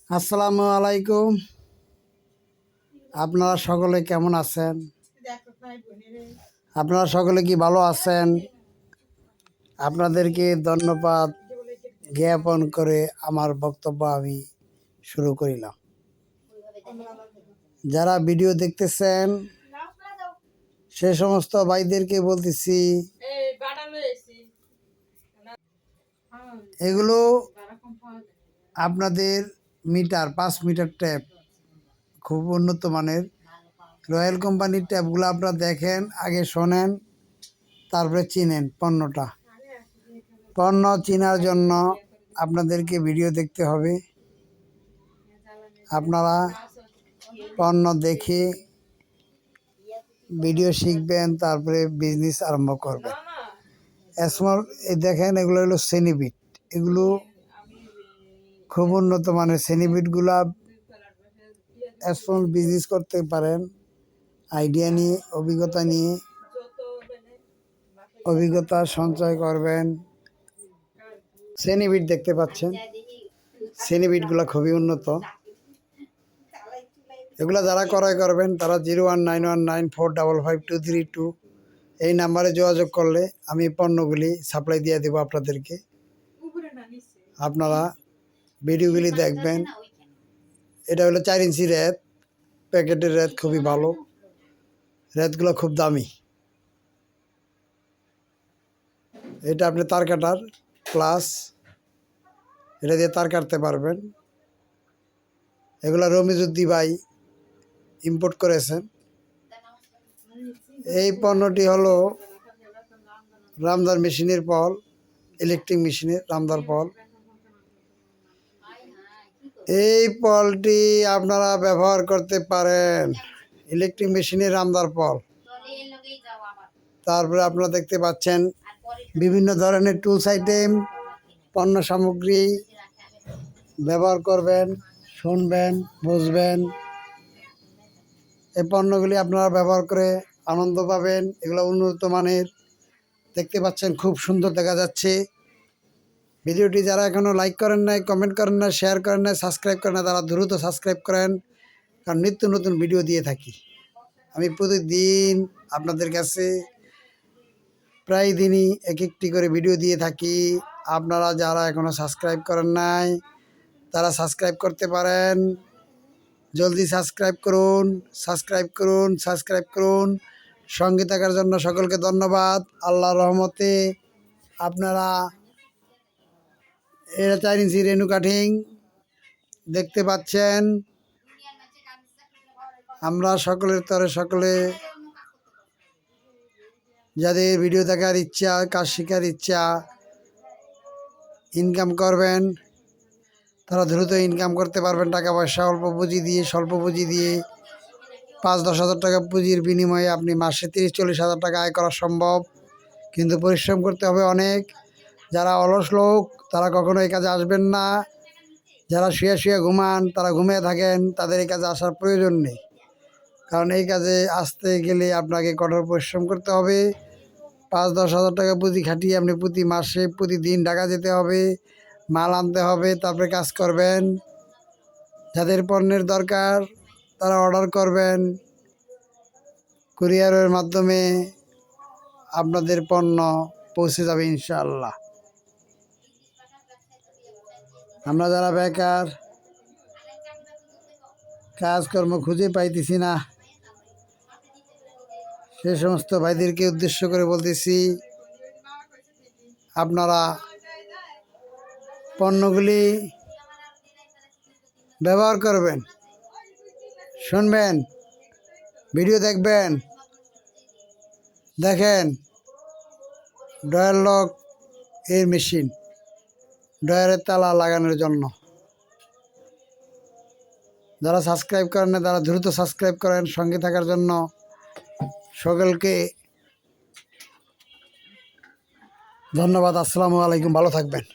আসসালামু আলাইকুম। আপনারা সকলে কেমন আছেন? আপনারা সকলে কি ভালো আছেন? আপনাদেরকে ধন্যবাদ জ্ঞাপন করে আমার বক্তব্য আমি শুরু করিলাম। যারা ভিডিও দেখতেছেন সে সমস্ত ভাইদেরকে বলতেছি, এগুলো আপনাদের মিটার 5 মিটার ট্যাপ, খুব উন্নত মানের রয়্যাল কোম্পানির ট্যাপগুলো আপনারা দেখেন, আগে শোনেন, তারপরে চিনেন পণ্যটা। পণ্য চেনার জন্য আপনাদেরকে ভিডিও দেখতে হবে। আপনারা পণ্য দেখে ভিডিও শিখবেন, তারপরে বিজনেস আরম্ভ করবেন। স্মল দেখেন, এগুলো হলো সেনিবিট। এগুলো খুব উন্নত মানের সেনিবিটগুলা স্মল বিজনেস করতে পারেন। আইডিয়া নিয়ে, অভিজ্ঞতা সঞ্চয় করবেন। সেনিবিট দেখতে পাচ্ছেন, সেনিবিটগুলো খুবই উন্নত। এগুলো যারা ক্রয় করবেন তারা 019194555232 এই নাম্বারে যোগাযোগ করলে আমি পণ্যগুলি সাপ্লাই দিয়ে দেবো আপনাদেরকে। আপনারা ভিডিওগুলি দেখবেন। এটা হলো 4 ইঞ্চি রেত, প্যাকেটের রেত খুবই ভালো, রেতগুলো খুব দামি। এটা আপনি তার কাটার প্লাস, এটা দিয়ে তার কাটতে পারবেন। এগুলো রমিজুদ্দি ভাই ইম্পোর্ট করেছেন। এই পণ্যটি হলো রামদার মেশিনের পল, ইলেকট্রিক মেশিনের রামদার পল। এই পলটি আপনারা ব্যবহার করতে পারেন, ইলেকট্রিক মেশিনের রামদার পল। তারপরে আপনারা দেখতে পাচ্ছেন বিভিন্ন ধরনের টুলস আইটেম, পণ্য সামগ্রী ব্যবহার করবেন, শুনবেন, বুঝবেন। এই পণ্যগুলি আপনারা ব্যবহার করে আনন্দ পাবেন। এগুলো উন্নত মানের, দেখতে পাচ্ছেন খুব সুন্দর দেখা যাচ্ছে। ভিডিওটি যারা এখনও লাইক করেন নাই, কমেন্ট করেন না, শেয়ার করেন না, সাবস্ক্রাইব করেন না, তারা দ্রুত সাবস্ক্রাইব করেন, কারণ নিত্য নতুন ভিডিও দিয়ে থাকি। আমি প্রতিদিন আপনাদের কাছে প্রায় দিনই এক একটি করে ভিডিও দিয়ে থাকি। আপনারা যারা এখনও সাবস্ক্রাইব করেন নাই তারা সাবস্ক্রাইব করতে পারেন। জলদি সাবস্ক্রাইব করুন, সাবস্ক্রাইব করুন, সাবস্ক্রাইব করুন। সঙ্গে থাকার জন্য সকলকে ধন্যবাদ। আল্লাহর রহমতে আপনারা এটা 4 ইঞ্চি রেনু কাটিং দেখতে পাচ্ছেন। আমরা সকলের তরে সকলে যাদের ভিডিও দেখার ইচ্ছা, কাজ শেখার ইচ্ছা, ইনকাম করবেন, তারা দ্রুত ইনকাম করতে পারবেন। টাকা পয়সা অল্প পুঁজি দিয়ে, স্বল্প পুঁজি দিয়ে 5-10 হাজার টাকা পুঁজির বিনিময়ে আপনি মাসে 30-40 হাজার টাকা আয় করা সম্ভব, কিন্তু পরিশ্রম করতে হবে অনেক। যারা অলস লোক তারা কখনো এই কাজে আসবেন না। যারা শুয়ে শুয়ে ঘুমান, তারা ঘুমিয়ে থাকেন, তাদের এই কাজে আসার প্রয়োজন নেই। কারণ এই কাজে আসতে গেলে আপনাকে কঠোর পরিশ্রম করতে হবে। 5-10 হাজার টাকা পুঁজি খাটিয়ে আপনি প্রতি মাসে, প্রতিদিন ঢাকা যেতে হবে, মাল আনতে হবে, তারপরে কাজ করবেন। যাদের পণ্যের দরকার তারা অর্ডার করবেন, কুরিয়ারের মাধ্যমে আপনাদের পণ্য পৌঁছে যাবে ইনশাআল্লাহ। আমরা যারা বেকার, কাজকর্ম খুঁজে পাইতেছি না, সে সমস্ত ভাইদেরকে উদ্দেশ্য করে বলতেছি, আপনারা পণ্যগুলি ব্যবহার করবেন, শুনবেন, ভিডিও দেখবেন। দেখেন ডয়ার লক এর মেশিন, ডয়ারের তালা লাগানোর জন্য। যারা সাবস্ক্রাইব করেন না তারা দ্রুত সাবস্ক্রাইব করেন। সঙ্গে থাকার জন্য সকলকে ধন্যবাদ। আসসালামু আলাইকুম, ভালো থাকবেন।